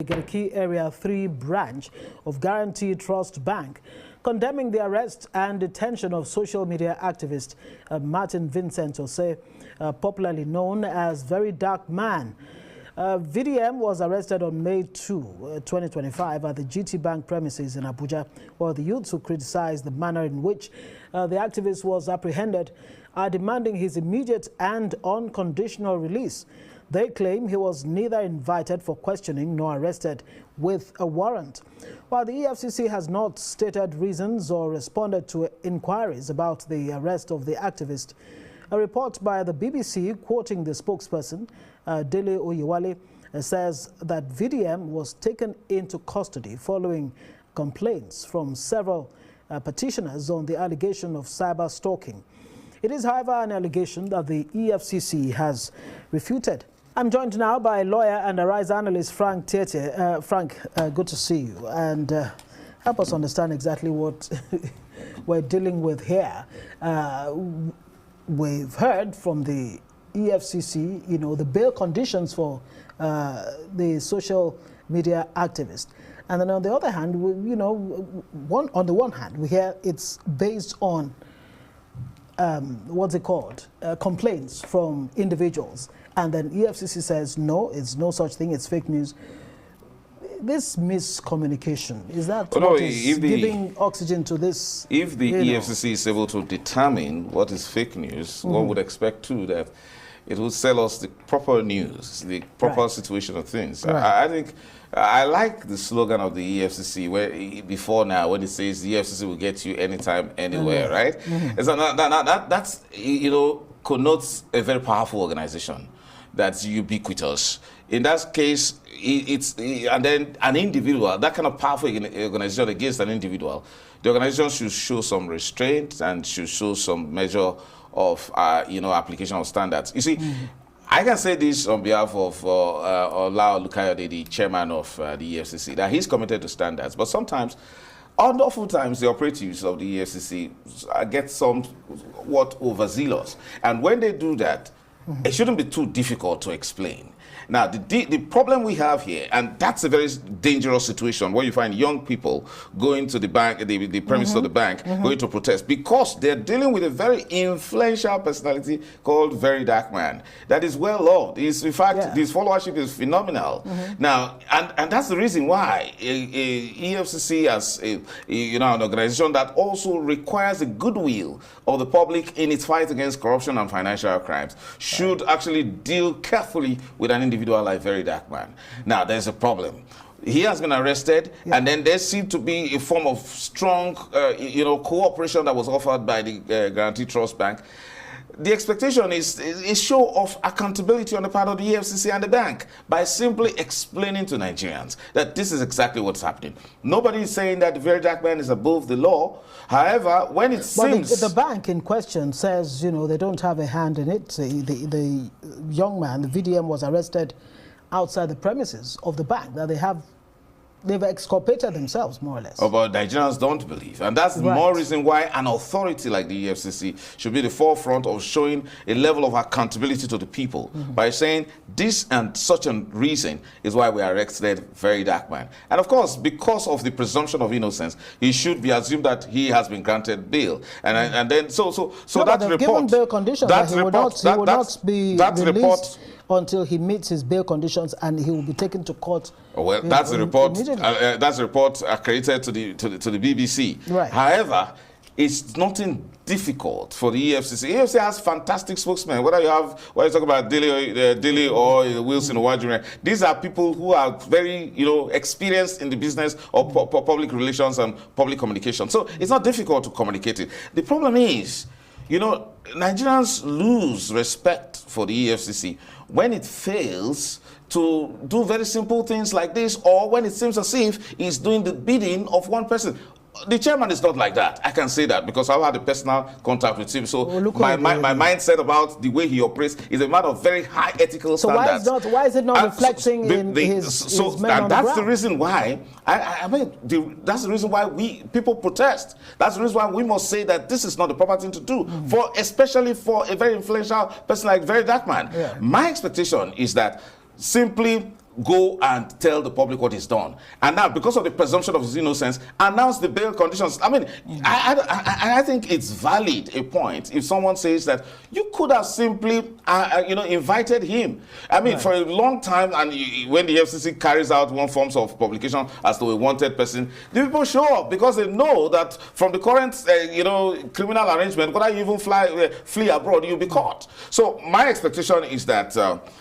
Garki Area 3 branch of Guarantee Trust Bank, condemning the arrest and detention of social media activist Martin Vincent Osei, popularly known as Very Dark Man. VDM was arrested on May 2, 2025 at the GT Bank premises in Abuja, while the youths who criticized the manner in which the activist was apprehended are demanding his immediate and unconditional release. They claim he was neither invited for questioning nor arrested with a warrant. While the EFCC has not stated reasons or responded to inquiries about the arrest of the activist, a report by the BBC quoting the spokesperson, Dele Oyewale, says that VDM was taken into custody following complaints from several petitioners on the allegation of cyber stalking. It is, however, an allegation that the EFCC has refuted. I'm joined now by lawyer and Arise analyst Frank Tietie. Frank, good to see you, and help us understand exactly what we're dealing with here. We've heard from the EFCC, the bail conditions for the social media activist. And then on the other hand, on the one hand, we hear it's based on, complaints from individuals. And then EFCC says, no, it's no such thing, it's fake news. This miscommunication, is that giving oxygen to this? If the EFCC is able to determine what is fake news, one would expect too that it will sell us the proper news, the proper situation of things. Right. I think I like the slogan of the EFCC where before now when it says the EFCC will get you anytime, anywhere, right? So that's connotes a very powerful organization that's ubiquitous. In that case, and then an individual, that kind of powerful organization against an individual, the organization should show some restraint and should show some measure of, application of standards. You see, I can say this on behalf of Ola Olukayode, the chairman of the EFCC, that he's committed to standards, but sometimes, oftentimes, the operatives of the EFCC get somewhat overzealous. And when they do that, it shouldn't be too difficult to explain. Now, the problem we have here, and that's a very dangerous situation where you find young people going to the bank, the premise of the bank, going to protest because they're dealing with a very influential personality called Very Dark Man that is well loved. In fact, his followership is phenomenal. Now, and that's the reason why EFCC as an organization that also requires the goodwill of the public in its fight against corruption and financial crimes should actually deal carefully with an individual like Very Dark Man. Now, there's a problem. He has been arrested, and then there seemed to be a form of strong, cooperation that was offered by the Guarantee Trust Bank. The expectation is a show of accountability on the part of the EFCC and the bank by simply explaining to Nigerians that this is exactly what's happening. Nobody is saying that the Very Dark Man is above the law. However, when it seems... the bank in question says, they don't have a hand in it. The young man, the VDM, was arrested outside the premises of the bank, that they've exculpated themselves, more or less. Oh, but Nigerians don't believe. And that's more reason why an authority like the EFCC should be the forefront of showing a level of accountability to the people by saying this and such a reason is why we arrested Very Dark Man. And of course, because of the presumption of innocence, he should be assumed that he has been granted bail. And then so that report... Given bail conditions, that he will not be released until he meets his bail conditions, and he will be taken to court. Well, that's the report. That's a report accredited to the BBC. Right. However, it's nothing difficult for the EFCC. EFCC has fantastic spokesmen. Whether you talk about Dele or Wilson Owajure, these are people who are very experienced in the business of public relations and public communication. So it's not difficult to communicate it. The problem is, Nigerians lose respect for the EFCC when it fails to do very simple things like this, or when it seems as if it's doing the bidding of one person. The chairman is not like that. I can say that because I've had a personal contact with him. So my mindset about the way he operates is a matter of very high ethical standards. So why is it not reflecting in his men on the ground? The reason why. That's the reason why people protest. That's the reason why we must say that this is not the proper thing to do, especially for a very influential person like Very Dark Man. Yeah. My expectation is that simply go and tell the public what he's done. And now, because of the presumption of his innocence, announce the bail conditions. I mean, I think it's valid a point if someone says that you could have simply, invited him. I mean, for a long time, and when the FCC carries out one forms of publication as to a wanted person, the people show up because they know that from the current, criminal arrangement, whether you even flee abroad, you'll be caught. So my expectation is that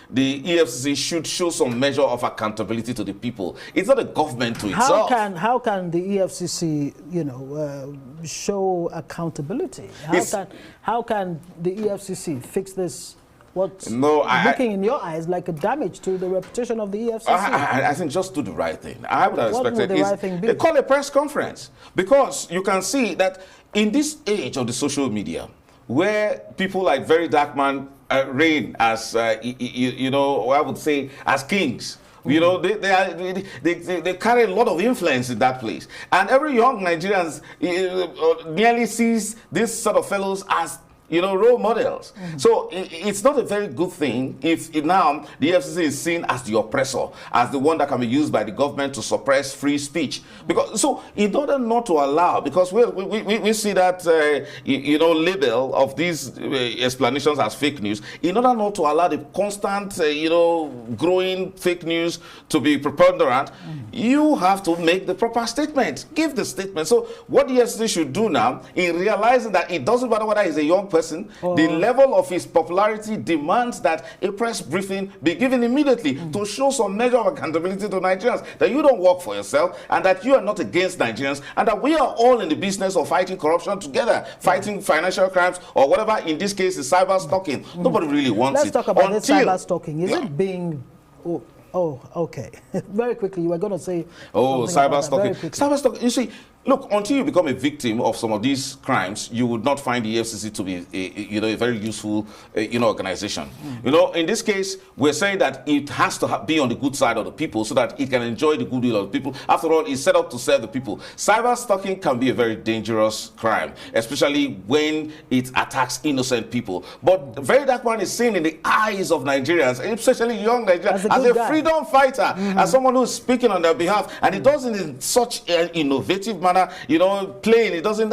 the EFCC should show some measure of accountability to the people. It's not a government to itself. How can the EFCC, show accountability? How can the EFCC fix this? What's looking in your eyes like a damage to the reputation of the EFCC? I think just do the right thing. I would have expected the right thing be? They call a press conference, because you can see that in this age of the social media, where people like Very Dark Man reign as, I would say, as kings. They carry a lot of influence in that place. And every young Nigerian nearly sees these sort of fellows as role models. So it's not a very good thing if now the FCC is seen as the oppressor, as the one that can be used by the government to suppress free speech. Because in order not to allow, because we see that label of these explanations as fake news, in order not to allow the constant growing fake news to be preponderant, you have to make the proper statement. Give the statement. So what the FCC should do now, in realizing that it doesn't matter whether he's a young person, the level of his popularity demands that a press briefing be given immediately to show some measure of accountability to Nigerians, that you don't work for yourself and that you are not against Nigerians, and that we are all in the business of fighting corruption together, fighting financial crimes, or whatever, in this case, is cyber stalking. Nobody really wants it. Let's talk about this cyber stalking. Is it being... Oh, okay. Very quickly, you were going to say... cyber stalking. Cyber stalking, you see, look, until you become a victim of some of these crimes, you would not find the FCC to be a very useful organization. In this case, we're saying that it has to be on the good side of the people so that it can enjoy the goodwill of the people. After all, it's set up to serve the people. Cyber stalking can be a very dangerous crime, especially when it attacks innocent people. But Very Dark Man is seen in the eyes of Nigerians, especially young Nigerians, as a freedom fighter, as someone who's speaking on their behalf, and he does it in such an innovative manner. Playing. It doesn't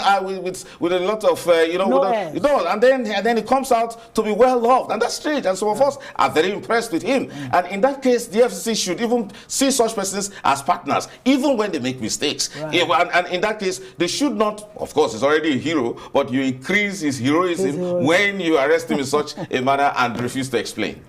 with a lot of and then it comes out to be well loved, and that's strange. And some of us are very impressed with him. And in that case, the FCC should even see such persons as partners, even when they make mistakes. And in that case, they should not. Of course, he's already a hero, but you increase his heroism when you arrest him in such a manner and refuse to explain.